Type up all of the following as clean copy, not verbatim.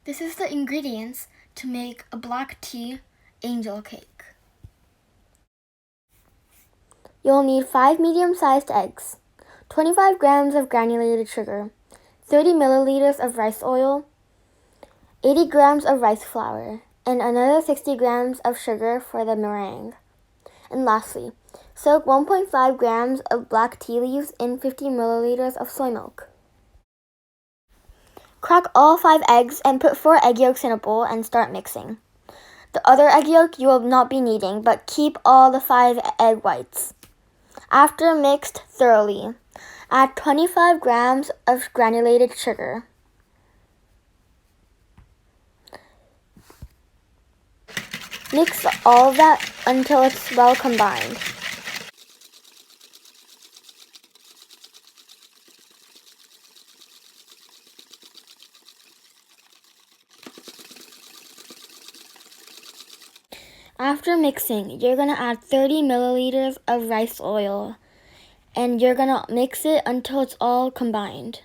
This is the ingredients to make a black tea angel cake. You'll need 5 medium-sized eggs, 25 grams of granulated sugar, 30 milliliters of rice oil, 80 grams of rice flour, and another 60 grams of sugar for the meringue. And lastly, soak 1.5 grams of black tea leaves in 50 milliliters of soy milk. Crack all 5 eggs and put 4 egg yolks in a bowl and start mixing. The other egg yolk you will not be needing, but keep all the 5 egg whites. After mixed thoroughly, add 25 grams of granulated sugar. Mix all of that until it's well combined. After mixing, you're going to add 30 milliliters of rice oil, and you're going to mix it until it's all combined.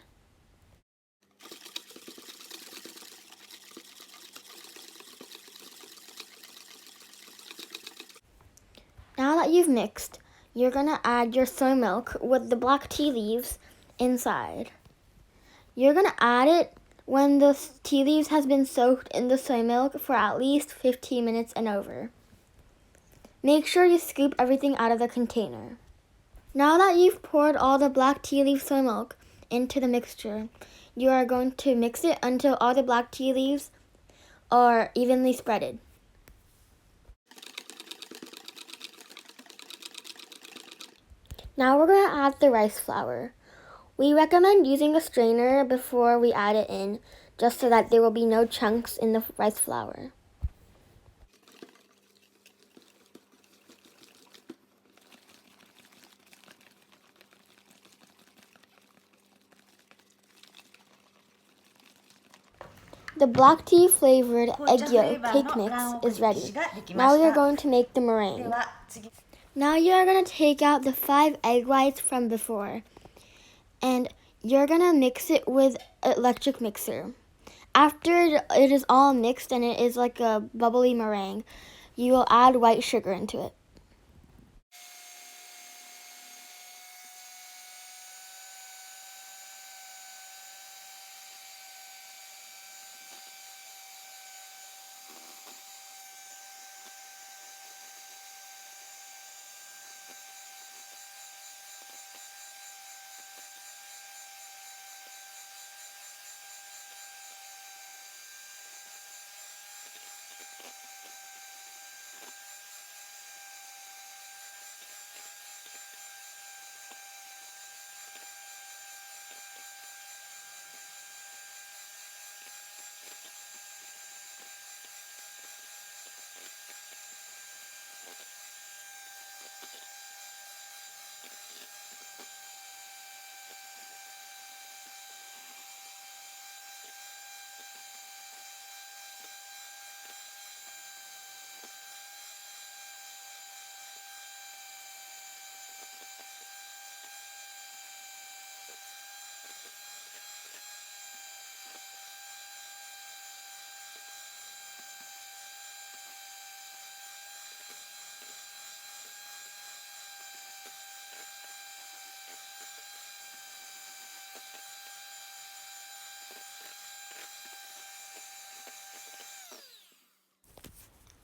Now that you've mixed, you're going to add your soy milk with the black tea leaves inside. You're going to add it when the tea leaves has been soaked in the soy milk for at least 15 minutes and over. Make sure you scoop everything out of the container. Now that you've poured all the black tea leaf soy milk into the mixture, you are going to mix it until all the black tea leaves are evenly spreaded. Now we're going to add the rice flour. We recommend using a strainer before we add it in, just so that there will be no chunks in the rice flour. The black tea flavored egg yolk cake mix is ready. Now we are going to make the meringue. Now you are going to take out the 5 egg whites from before, and you're going to mix it with an electric mixer. After it is all mixed and it is like a bubbly meringue, you will add white sugar into it.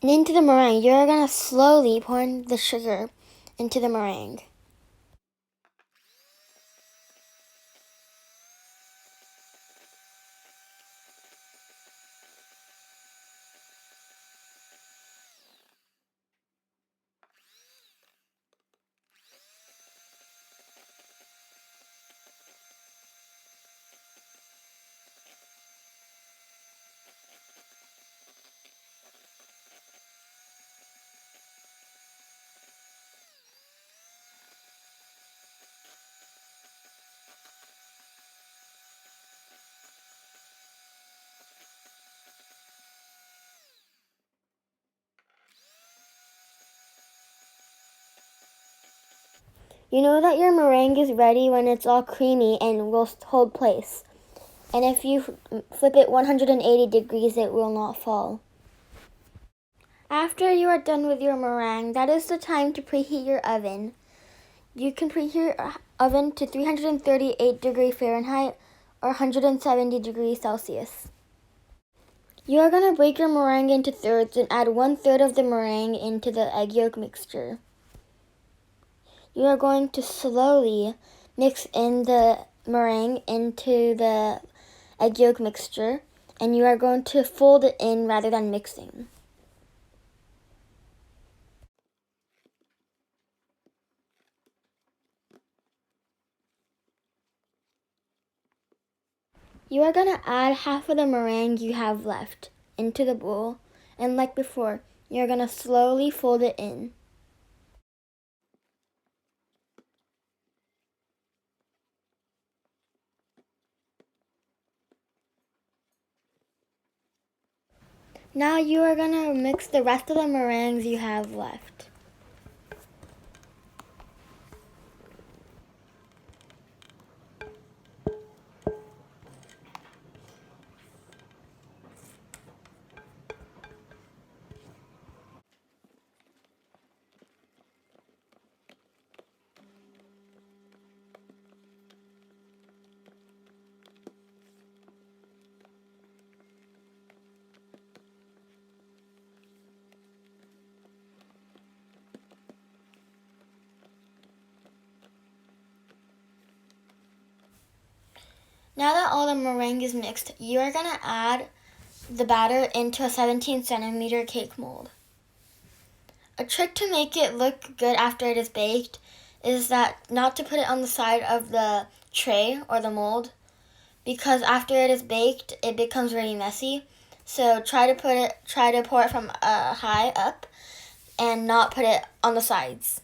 And into the meringue, you're going to slowly pour in the sugar into the meringue. You know that your meringue is ready when it's all creamy and will hold place. And if you flip it 180 degrees, it will not fall. After you are done with your meringue, that is the time to preheat your oven. You can preheat your oven to 338 degrees Fahrenheit or 170 degrees Celsius. You are going to break your meringue into thirds and add 1/3 of the meringue into the egg yolk mixture. You are going to slowly mix in the meringue into the egg yolk mixture, and you are going to fold it in rather than mixing. You are going to add half of the meringue you have left into the bowl, and like before, you're going to slowly fold it in. Now you are going to mix the rest of the meringues you have left. Now that all the meringue is mixed, you are going to add the batter into a 17-centimeter cake mold. A trick to make it look good after it is baked is that not to put it on the side of the tray or the mold, because after it is baked, it becomes really messy. So try to pour it from high up and not put it on the sides.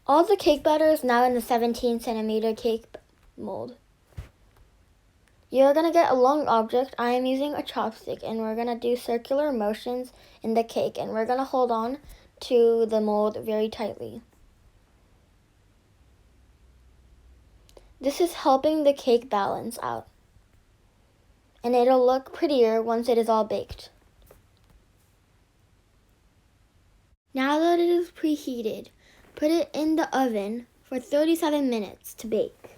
All the cake batter is now in the 17-centimeter cake mold. You're going to get a long object. I am using a chopstick, and we're going to do circular motions in the cake, and we're going to hold on to the mold very tightly. This is helping the cake balance out, and it'll look prettier once it is all baked. Now that it is preheated, put it in the oven for 37 minutes to bake.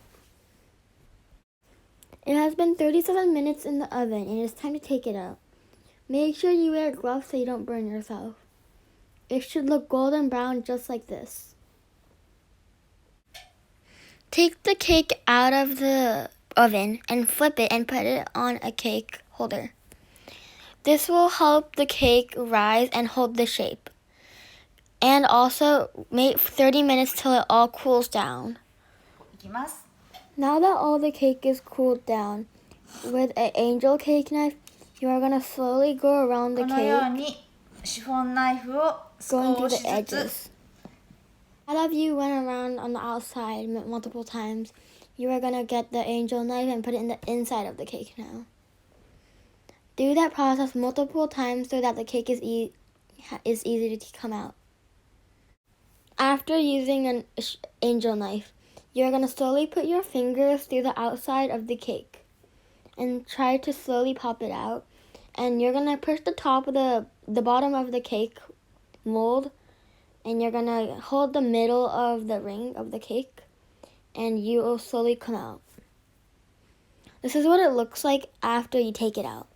It has been 37 minutes in the oven, and it's time to take it out. Make sure you wear gloves so you don't burn yourself. It should look golden brown just like this. Take the cake out of the oven and flip it and put it on a cake holder. This will help the cake rise and hold the shape. And also wait 30 minutes till it all cools down. Now that all the cake is cooled down, with an angel cake knife, you are going to slowly go around the cake, このようにシフォンナイフを going 少 through し the ずつ edges. Now that you went around on the outside multiple times, you are going to get the angel knife and put it in the inside of the cake now. Do that process multiple times so that the cake is easy to come out. After using an angel knife, you're going to slowly put your fingers through the outside of the cake and try to slowly pop it out. And you're going to push the top of the bottom of the cake mold, and you're going to hold the middle of the ring of the cake, and you will slowly come out. This is what it looks like after you take it out.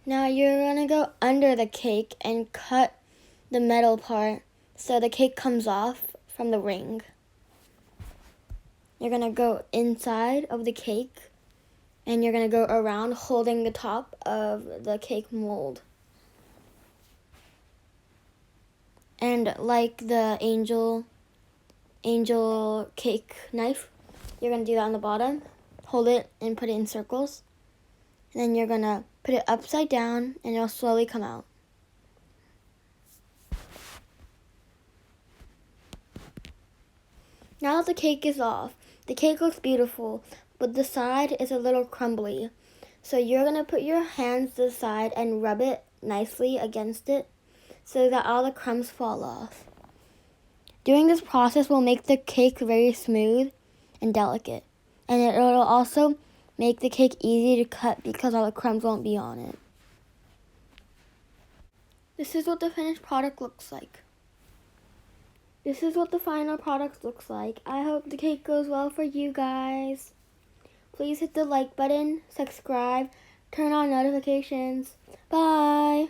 Now you're going to go under the cake and cut the metal part so the cake comes off from the ring. You're going to go inside of the cake, and you're going to go around holding the top of the cake mold. And like the angel cake knife, you're going to do that on the bottom. Hold it and put it in circles. And then you're going to put it upside down, and it'll slowly come out. Now that the cake is off, the cake looks beautiful, but the side is a little crumbly. So you're going to put your hands to the side and rub it nicely against it so that all the crumbs fall off. Doing this process will make the cake very smooth and delicate. And it will also make the cake easy to cut because all the crumbs won't be on it. This is what the finished product looks like. This is what the final product looks like. I hope the cake goes well for you guys. Please hit the like button, subscribe, turn on notifications. Bye!